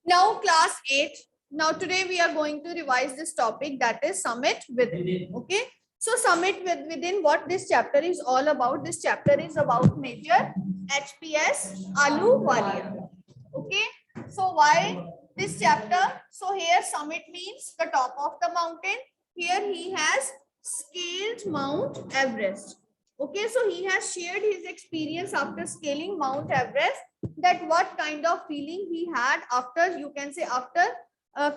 Now class 8. Now today we are going to revise this topic, that is summit within. Okay. So summit within, what this chapter is all about. This chapter is about Major HPS Ahluwalia. Okay. So why this chapter? So here summit means the top of the mountain. Here he has scaled Mount Everest. Okay. So he has shared his experience after scaling Mount Everest, that what kind of feeling he had after, you can say, after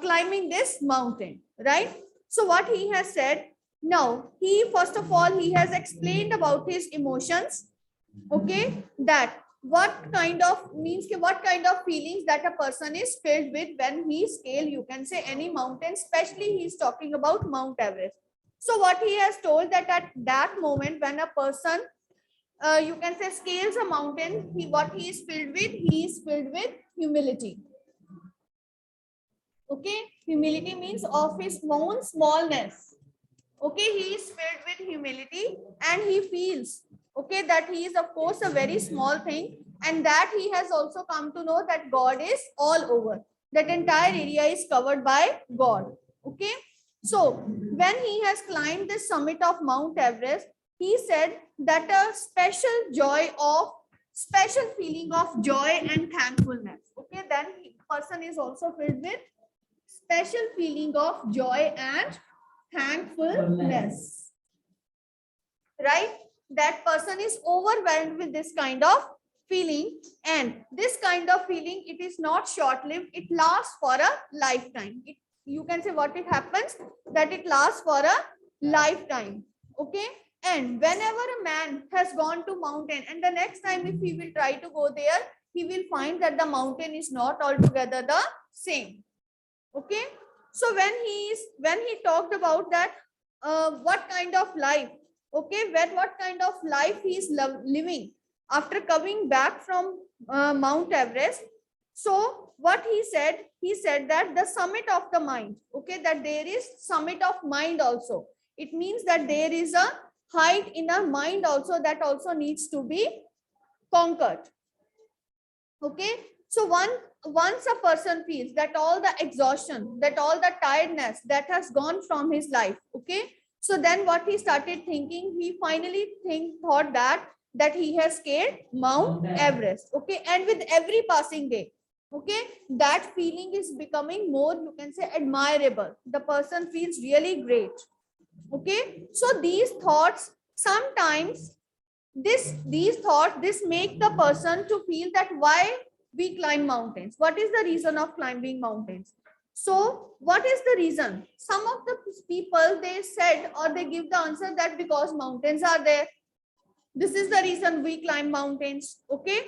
climbing this mountain, right? So what he has said, now he, first of all, he has explained about his emotions. Okay, that what kind of means, what kind of feelings that a person is filled with when he scale, you can say, any mountain, especially he's talking about Mount Everest. So what he has told, that at that moment when a person, you can say, scales a mountain, what he is filled with, he is filled with humility. Okay, humility means of his own smallness. Okay, he is filled with humility and he feels, okay, that he is of course a very small thing, and that he has also come to know that God is all over, that entire area is covered by God. Okay, so when he has climbed the summit of Mount Everest, he said that a special feeling of joy and thankfulness. Okay, then person is also filled with special feeling of joy and thankfulness, right? That person is overwhelmed with this kind of feeling, and this kind of feeling, it is not short lived, it lasts for a lifetime. You can say what it happens, that it lasts for a lifetime. Okay, and whenever a man has gone to mountain, and the next time if he will try to go there, he will find that the mountain is not altogether the same. Okay, so when he talked about that, what kind of life, okay, what kind of life he is living after coming back from Mount Everest. So what he said that the summit of the mind, okay, that there is summit of mind also. It means that there is a height in our mind also, that also needs to be conquered. Okay, so once a person feels that all the exhaustion, that all the tiredness that has gone from his life, okay, so then what he started thinking, he finally thought that he has scaled Mount Everest. Okay, and with every passing day, okay, that feeling is becoming more, you can say, admirable. The person feels really great. Okay, so these thoughts sometimes, these thoughts, this make the person to feel that why we climb mountains, what is the reason of climbing mountains. So what is the reason? Some of the people, they said, or they give the answer, that because mountains are there, this is the reason we climb mountains. Okay,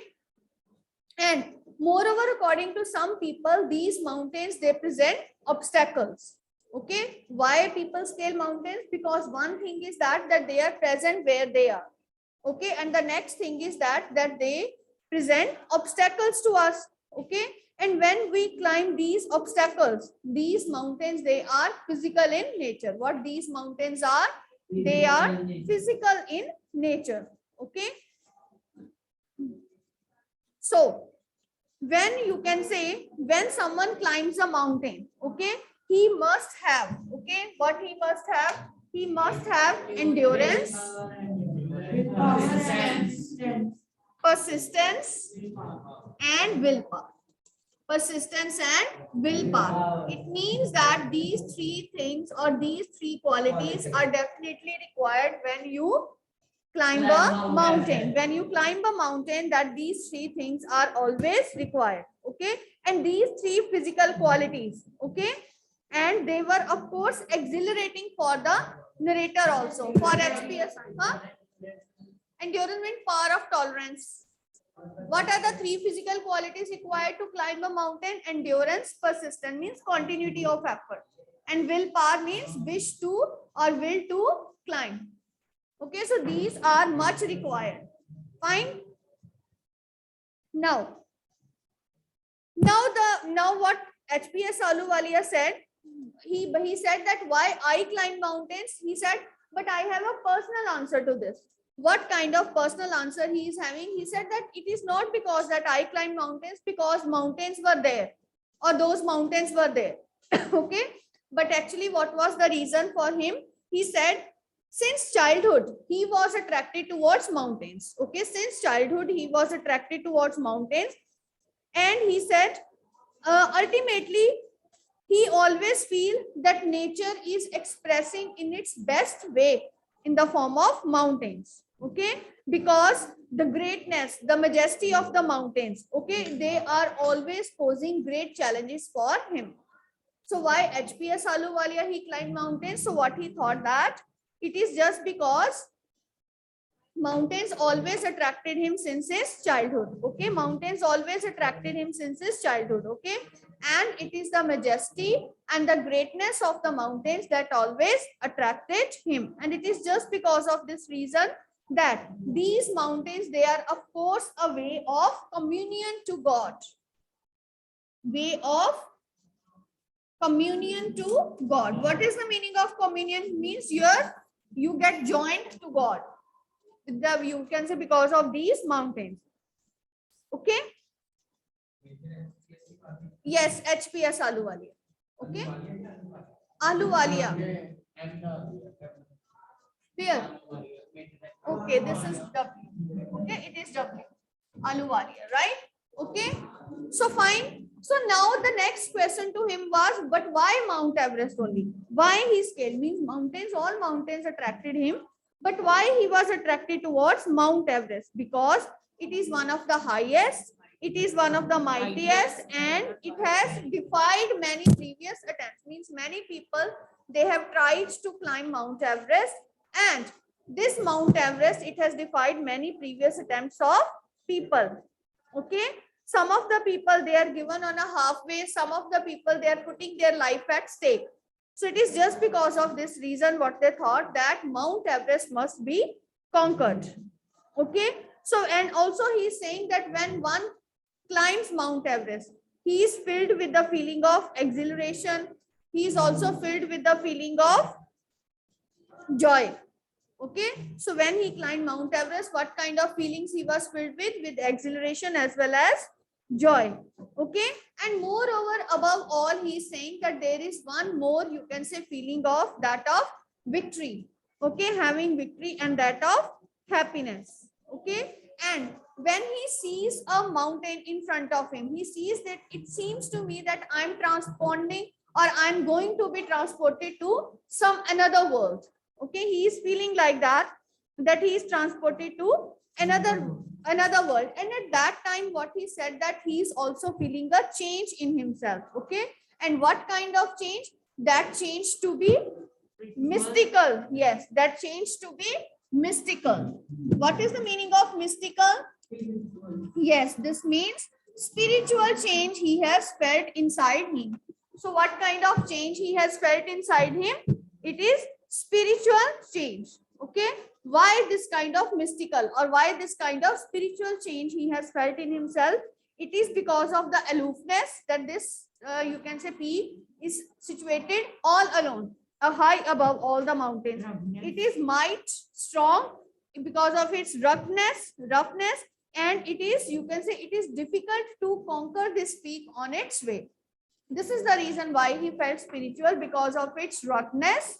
and moreover, according to some people, these mountains, they present obstacles. Okay, why people scale mountains? Because one thing is that they are present where they are. Okay, and the next thing is that they present obstacles to us. Okay, and when we climb these obstacles, these mountains, they are physical in nature. What these mountains are, they are physical in nature. Okay, so when, you can say, when someone climbs a mountain, okay, he must have, okay, what he must have, he must have endurance, persistence and willpower. Persistence and willpower. It means that these three things, or these three qualities, are definitely required when you climb a mountain. When you climb a mountain, that these three things are always required. Okay, and these three physical qualities, okay, and they were of course exhilarating for the narrator also, for HPS. Huh? Endurance means power of tolerance. What are the three physical qualities required to climb a mountain? Endurance, persistence means continuity of effort, and willpower means wish to or will to climb. Okay, so these are much required. Fine. Now what HPS Ahluwalia said, he said that why I climb mountains. He said, but I have a personal answer to this. What kind of personal answer he is having? He said that it is not because that I climb mountains, because mountains were there. or those mountains were there. Okay, but actually what was the reason for him? He said since childhood he was attracted towards mountains. Okay, since childhood he was attracted towards mountains, and he said ultimately he always feel that nature is expressing in its best way in the form of mountains. Okay, because the greatness, the majesty of the mountains, okay, they are always posing great challenges for him. So why HPS Ahluwalia he climbed mountains? So what he thought that it is just because mountains always attracted him since his childhood. Okay, mountains always attracted him since his childhood. Okay, and it is the majesty and the greatness of the mountains that always attracted him, and it is just because of this reason that these mountains, they are of course a way of communion to God, way of communion to God. What is the meaning of communion? Means you get joined to God. You can say because of these mountains. Okay, yes, HPS Ahluwalia. Okay, Ahluwalia. Here. Okay, this is W. Okay, it is W. Ahluwalia, right? Okay, so fine. So now the next question to him was, but why Mount Everest only? Why he scaled? Means mountains, all mountains attracted him. But why he was attracted towards Mount Everest? Because it is one of the highest, it is one of the mightiest, and it has defied many previous attempts. Means many people, they have tried to climb Mount Everest, and this Mount Everest, it has defied many previous attempts of people. Okay, some of the people, they are given on a halfway, some of the people, they are putting their life at stake. So it is just because of this reason what they thought that Mount Everest must be conquered. Okay, so and also he is saying that when one climbs Mount Everest, he is filled with the feeling of exhilaration, he is also filled with the feeling of joy. Okay, so when he climbed Mount Everest, what kind of feelings he was filled with exhilaration as well as joy. Okay, and moreover, above all, he is saying that there is one more, you can say, feeling of that of victory. Okay, having victory and that of happiness. Okay, and when he sees a mountain in front of him, he sees that it seems to me that I'm transporting or I'm going to be transported to some another world. Okay, he is feeling like that he is transported to another world, and at that time what he said that he is also feeling a change in himself. Okay, and what kind of change? That change to be mystical. Yes, that change to be mystical. What is the meaning of mystical? Yes, this means spiritual change he has felt inside him. So what kind of change he has felt inside him? It is spiritual change. Okay, why this kind of mystical or why this kind of spiritual change he has felt in himself? It is because of the aloofness that this you can say peak is situated all alone, high above all the mountains. It is might strong because of its roughness, and it is, you can say, it is difficult to conquer this peak on its way. This is the reason why he felt spiritual, because of its ruggedness.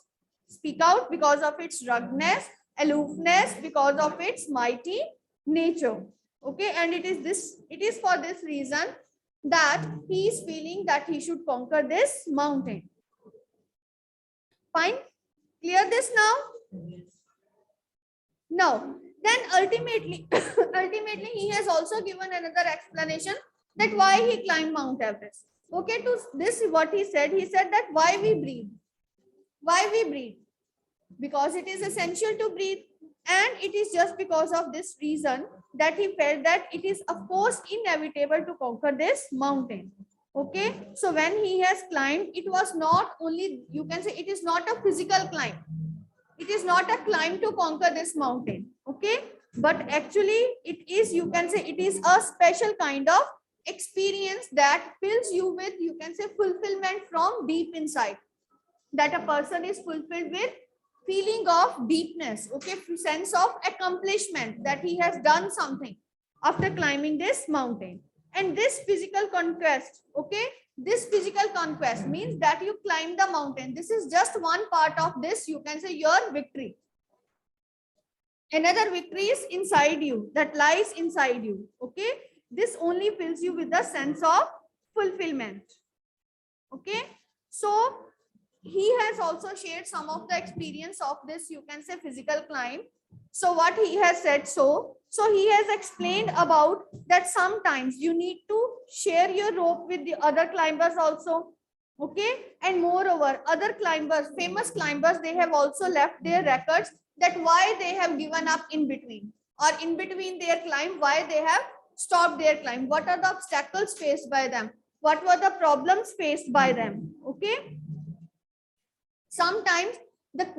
Speak out, because of its ruggedness, aloofness, because of its mighty nature. Okay, and it is for this reason that he is feeling that he should conquer this mountain. Fine, clear this now? Now, then ultimately, ultimately he has also given another explanation that why he climbed Mount Everest. Okay, to this what he said that why we breathe. Why we breathe? Because it is essential to breathe, and it is just because of this reason that he felt that it is of course inevitable to conquer this mountain. Okay, so when he has climbed, it was not only, you can say, it is not a physical climb. It is not a climb to conquer this mountain. Okay, but actually it is, you can say, it is a special kind of experience that fills you with, you can say, fulfillment from deep inside. That a person is fulfilled with feeling of deepness. Okay, sense of accomplishment that he has done something after climbing this mountain. And this physical conquest, okay, this physical conquest means that you climb the mountain. This is just one part of this, you can say, your victory. Another victory is inside you, that lies inside you, okay. This only fills you with the sense of fulfillment, okay. So he has also shared some of the experience of this, you can say, physical climb. So what he has said, so he has explained about that sometimes you need to share your rope with the other climbers also, okay. And moreover, other climbers, famous climbers, they have also left their records that why they have given up in between, or in between their climb, why they have stopped their climb, what are the obstacles faced by them, what were the problems faced by them, okay. Sometimes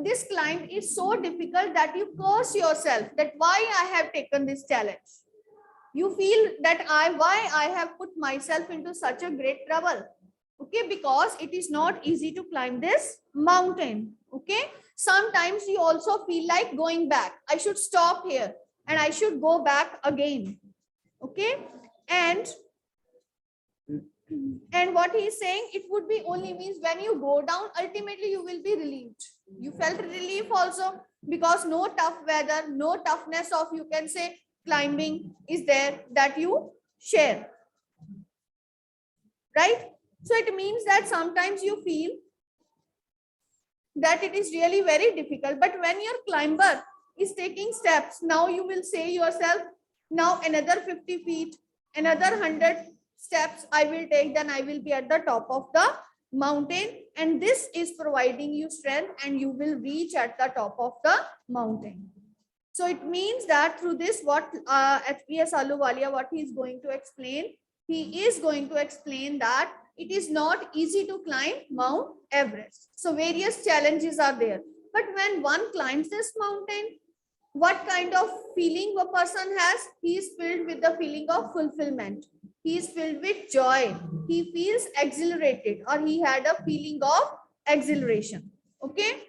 this climb is so difficult that you curse yourself that why I have taken this challenge. You feel that why I have put myself into such a great trouble. Okay, because it is not easy to climb this mountain. Okay, sometimes you also feel like going back. I should stop here and I should go back again. Okay, and what he is saying, it would be only means when you go down, ultimately you will be relieved. You felt relief also because no tough weather, no toughness of, you can say, climbing is there that you share, right? So it means that sometimes you feel that it is really very difficult, but when your climber is taking steps, now you will say yourself, now another 50 feet, another 100 steps I will take, then I will be at the top of the mountain, and this is providing you strength and you will reach at the top of the mountain. So it means that through this, what HPS Ahluwalia, what he is going to explain, he is going to explain that it is not easy to climb Mount Everest. So various challenges are there. But when one climbs this mountain, what kind of feeling a person has? He is filled with the feeling of fulfillment. He is filled with joy. He feels exhilarated, or he had a feeling of exhilaration. Okay.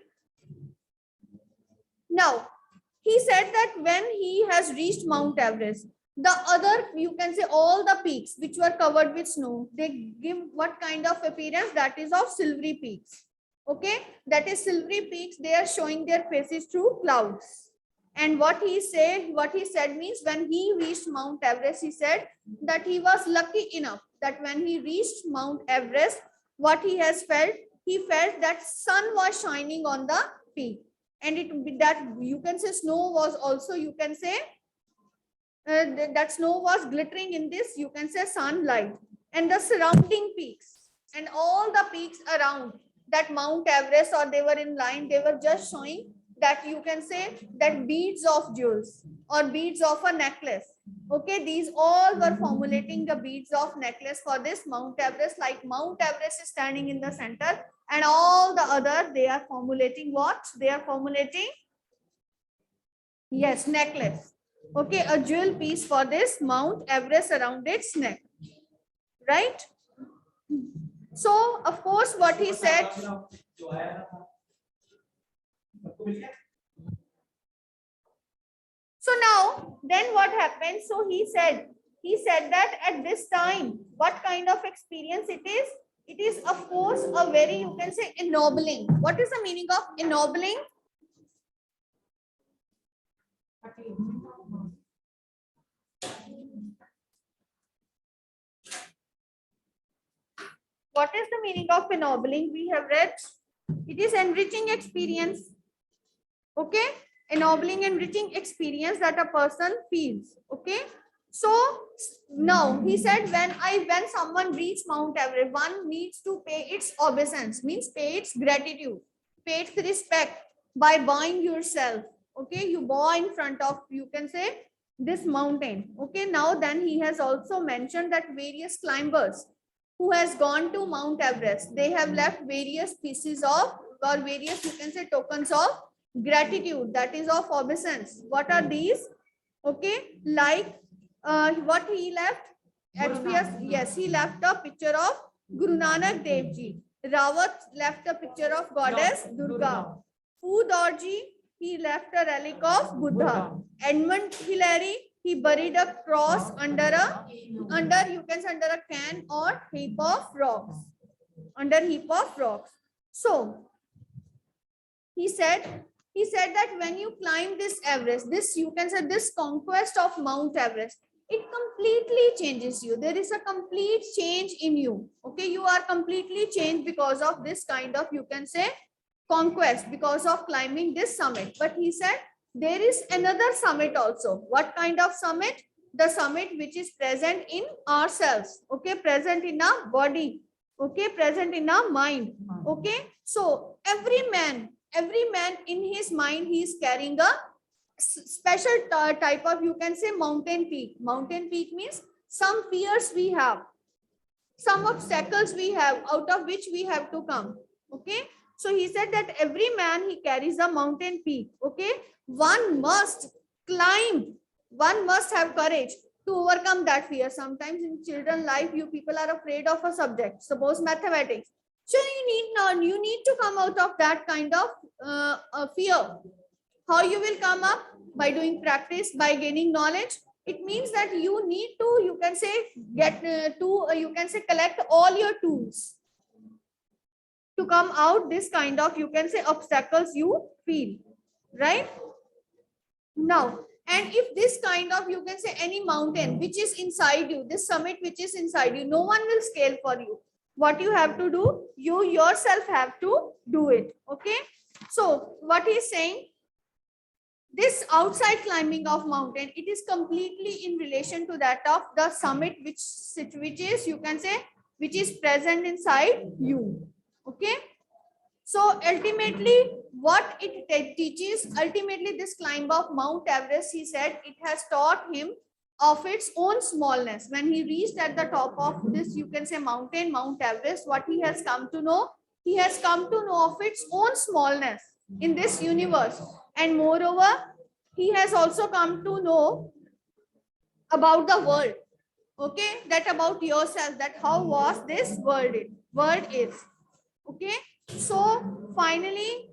Now, he said that when he has reached Mount Everest, the other, you can say, all the peaks which were covered with snow, they give what kind of appearance? That is of silvery peaks. Okay, that is silvery peaks. They are showing their faces through clouds. And what he said means when he reached Mount Everest, he said that he was lucky enough that when he reached Mount Everest, what he has felt, he felt that sun was shining on the peak. And that, you can say, snow was also, you can say, that snow was glittering in this, you can say, sunlight. And the surrounding peaks and all the peaks around that Mount Everest, or they were in line, they were just showing that, you can say, that beads of jewels or beads of a necklace. Okay, these all were formulating the beads of necklace for this Mount Everest. Like Mount Everest is standing in the center, and all the other, they are formulating what? They are formulating, yes, necklace. Okay, a jewel piece for this Mount Everest around its neck, right? So, of course, what he said. So now, then what happened? So he said that at this time, what kind of experience it is? It is, of course, a very, you can say, ennobling. What is the meaning of ennobling? What is the meaning of ennobling? We have read, it is enriching experience. Okay, ennobling, enriching experience that a person feels. Okay, so now he said when someone reaches Mount Everest, one needs to pay its obeisance, means pay its gratitude, pay its respect by bowing yourself. Okay, you bow in front of, you can say, this mountain. Okay, now then he has also mentioned that various climbers who has gone to Mount Everest, they have left various pieces of, or various, you can say, tokens of gratitude, that is of obeisance. What are these? Okay, like what he left? HPS, yes, he left a picture of Guru Nanak Dev Ji. Rawat left a picture of goddess Durga. Fu Dorji, he left a relic of Buddha. Edmund Hillary, he buried a cross under you can say under a can or heap of rocks, under heap of rocks. So he said that when you climb this Everest, this you can say this conquest of Mount Everest, it completely changes you. There is a complete change in you. Okay, you are completely changed because of this kind of you can say conquest, because of climbing this summit. But he said there is another summit also. What kind of summit? The summit which is present in ourselves. Okay, present in our body. Okay, present in our mind. Okay, so every man in his mind, he is carrying a special type of you can say mountain peak. Mountain peak means some fears we have, some obstacles we have, out of which we have to come. Okay, so he said that every man, he carries a mountain peak. Okay, one must climb, one must have courage to overcome that fear. Sometimes in children life, you people are afraid of a subject, suppose mathematics. So you need to come out of that kind of fear. How you will come up? By doing practice, by gaining knowledge. It means that you need to you can say get you can say collect all your tools to come out this kind of you can say obstacles you feel, right? Now, and if this kind of you can say any mountain which is inside you, this summit which is inside you, no one will scale for you. What you have to do, you yourself have to do it. Okay, so what he's saying, this outside climbing of mountain, it is completely in relation to that of the summit which is you can say which is present inside you. Okay, so ultimately what it teaches, ultimately this climb of Mount Everest, he said it has taught him of its own smallness. When he reached at the top of this you can say mountain, Mount Everest, what he has come to know, he has come to know of its own smallness in this universe. And moreover, he has also come to know about the world. Okay, that about yourself, that how was this world is. Okay, so finally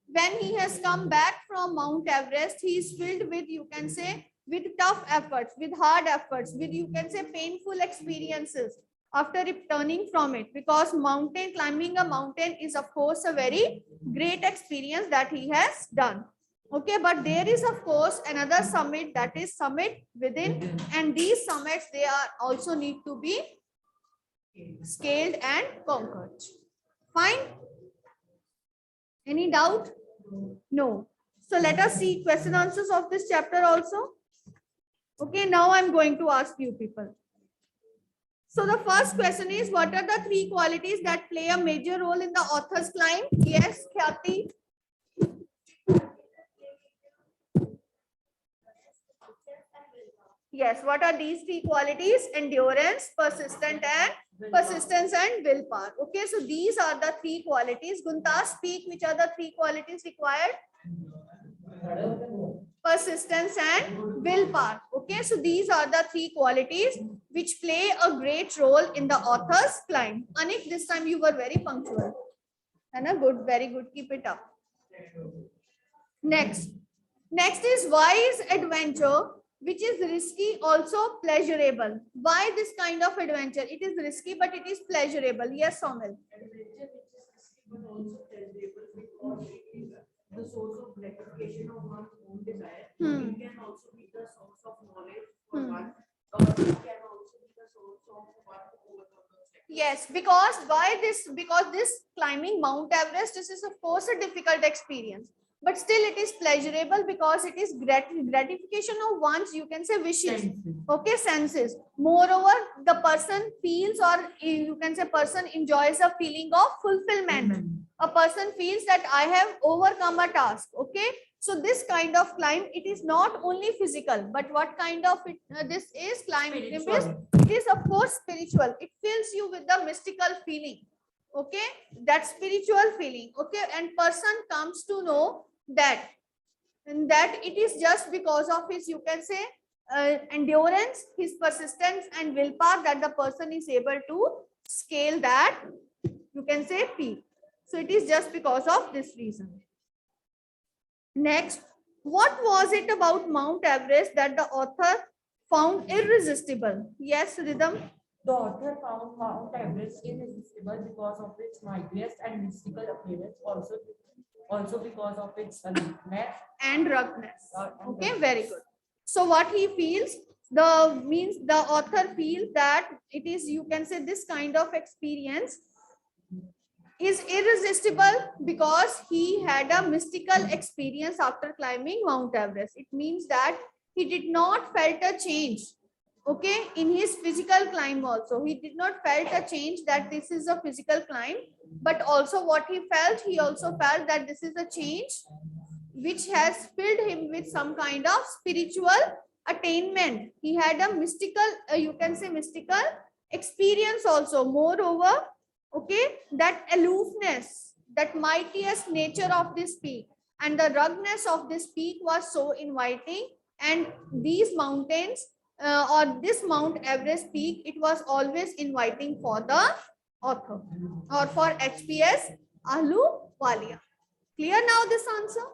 when he has come back from Mount Everest, he is filled with you can say with tough efforts, with hard efforts, with you can say painful experiences after returning from it, because mountain climbing a mountain is of course a very great experience that he has done. Okay, but there is of course another summit, that is summit within, and these summits, they are also need to be scaled and conquered. Fine, any doubt? No. So let us see question answers of this chapter also. Okay, now I'm going to ask you people. So the first question is, what are the three qualities that play a major role in the author's climb? Yes, Khyati. Yes, what are these three qualities? Endurance, persistence and willpower. Okay, so these are the three qualities. Gunta, speak which are the three qualities required? Persistence and willpower. Okay, so these are the three qualities which play a great role in the author's climb. Anik, this time you were very punctual. And good, very good. Keep it up. Next is, why is adventure which is risky also pleasurable? Why this kind of adventure? It is risky, but it is pleasurable. Yes, Somil. The source of gratification of one's own desire. It can also be the source of knowledge for one, or it can also be the source of one to overcome the obstacle. Yes, because why this? Because this climbing Mount Everest, this is of course a difficult experience, but still it is pleasurable because it is gratification of one's you can say wishes. Okay, senses. Moreover, the person feels, or you can say person enjoys a feeling of fulfillment. A person feels that I have overcome a task. Okay, so this kind of climb, it is not only physical, but what kind of this is climb? It is of course spiritual. It fills you with the mystical feeling. Okay, that spiritual feeling. Okay, and person comes to know that, and that it is just because of his you can say endurance, his persistence and willpower, that the person is able to scale that you can say peak. So it is just because of this reason. Next, What was it about Mount Everest that the author found irresistible? Yes, Rhythm. The author found Mount Everest irresistible because of its mightiest and mystical appearance, also because of its aloofness And ruggedness. and Okay, very good. So what he feels, the author feels that it is, you can say, this kind of experience is irresistible because he had a mystical experience after climbing Mount Everest. It means that he did not felt a change, okay, in his physical climb also. He did not felt a change that this is a physical climb, but also what he also felt that this is a change which has filled him with some kind of spiritual attainment. He had a mystical, you can say mystical experience also. Moreover, okay, that aloofness, that mightiest nature of this peak and the ruggedness of this peak was so inviting. And these mountains or this Mount Everest peak, it was always inviting for the author or for HPS Ahluwalia. Clear now this answer?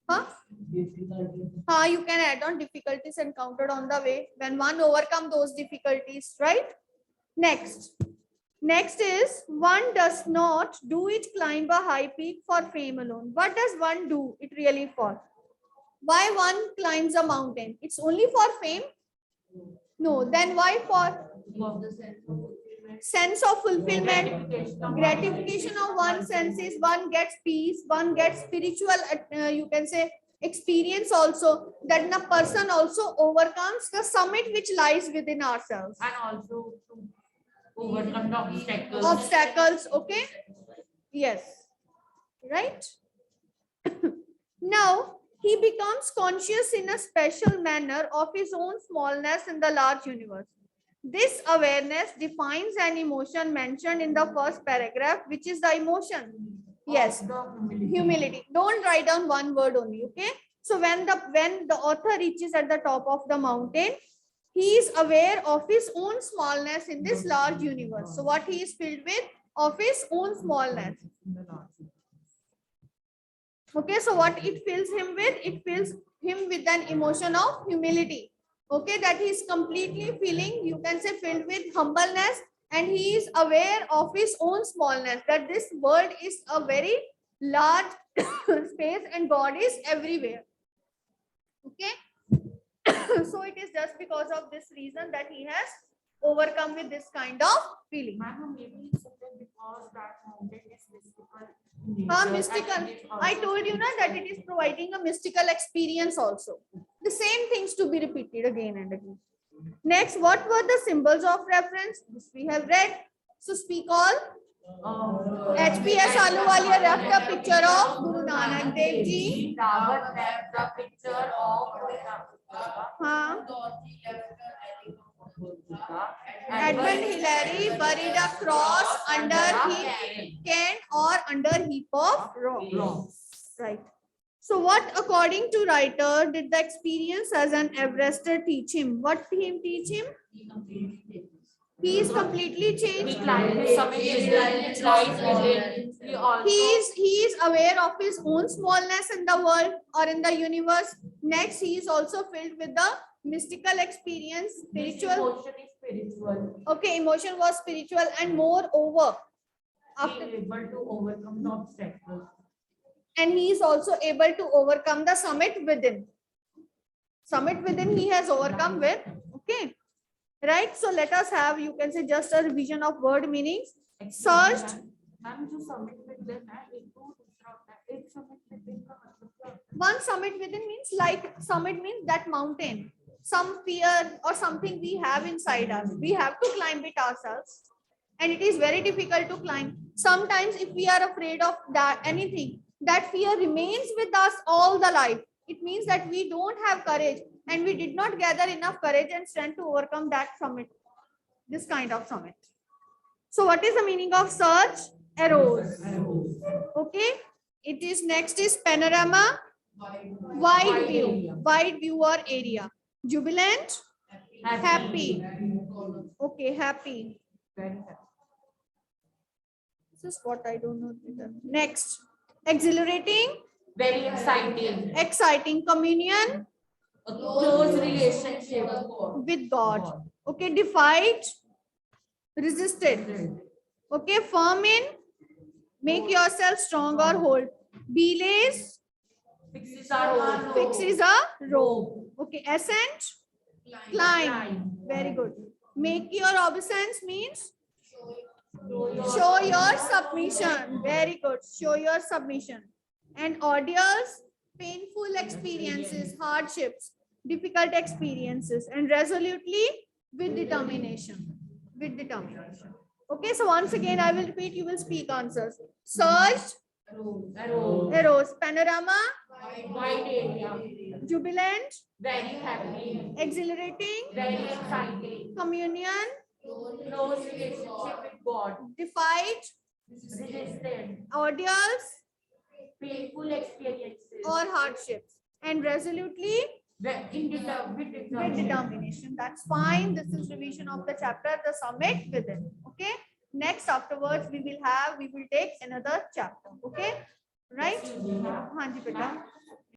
Huh? You can add on difficulties encountered on the way when one overcome those difficulties, right? Next is one does not do it climb a high peak for fame alone. What does one do it really for? Why one climbs a mountain? It's only for fame? No. Then why for? Sense of fulfillment, gratification of one's senses, one gets peace, one gets spiritual, you can say, experience also, that the person also overcomes the summit which lies within ourselves. and also to overcome the obstacles. Obstacles, okay? Yes. Right? Now, he becomes conscious in a special manner of his own smallness in the large universe. This awareness defines an emotion mentioned in the first paragraph, which is the emotion. Yes, humility. Don't write down one word only, okay? So when the author reaches at the top of the mountain, he is aware of his own smallness in this large universe. So what he is filled with? Of his own smallness. Okay, so what it fills him with? It fills him with an emotion of humility. Okay, that he is completely feeling, you can say, filled with humbleness, and he is aware of his own smallness, that this world is a very large space and God is everywhere. Okay, so it is just because of this reason that he has overcome with this kind of feeling. Maybe it's because that mountain is mystical. Mystical. I told you na, that it is providing a mystical experience also. The same things to be repeated again and again. Next, what were the symbols of reference? This we have read. So speak all. HPS Ahluwalia left a picture of Guru Nanak Dev Ji. Rawat left the picture of Edmund Hillary buried a cross under heap can or under heap of rocks. Right. So what, according to writer, did the experience as an Everester teach him? What did him teach him? He is completely changed. He is aware of his own smallness in the world or in the universe. Next, he is also filled with the mystical experience, spiritual. Emotion is spiritual. Okay, emotion was spiritual, and moreover, after able to overcome the obstacles. And he is also able to overcome the summit within. Summit within he has overcome with. Okay. Right. So let us have, you can say, just a revision of word meanings. Searched. One summit within means, like, summit means that mountain. Some fear or something we have inside us. We have to climb it ourselves. And it is very difficult to climb. Sometimes if we are afraid of that anything, that fear remains with us all the life. It means that we don't have courage and we did not gather enough courage and strength to overcome that summit, this kind of summit. So what is the meaning of search? Arose. Okay. It is next is panorama, wide view or area. Jubilant, happy. Okay, happy. This is what I don't know. Next, exhilarating, Very exciting. exciting, communion A close relationship. with God. Okay, defied, resisted. Okay, firm in, make yourself strong or hold. Belays, Fixes our fixes a rope. Okay, ascent, climb. Very good. Make your obeisance means show your submission. Very good. Show your submission. And ordeals, painful experiences, hardships, difficult experiences, and resolutely with determination. With determination. Okay, so once again, I will repeat, you will speak answers. Surged, arose, panorama, Wide area. jubilant, Very happy. exhilarating, Very exciting. communion, Close relationship with God. defied, Resistant. ordeals, Painful experiences. or hardships, and resolutely With with determination. That's fine. This is revision of the chapter, the summit within. Okay. Next, afterwards, we will take another chapter. Okay. Right? हाँ जी बेटा.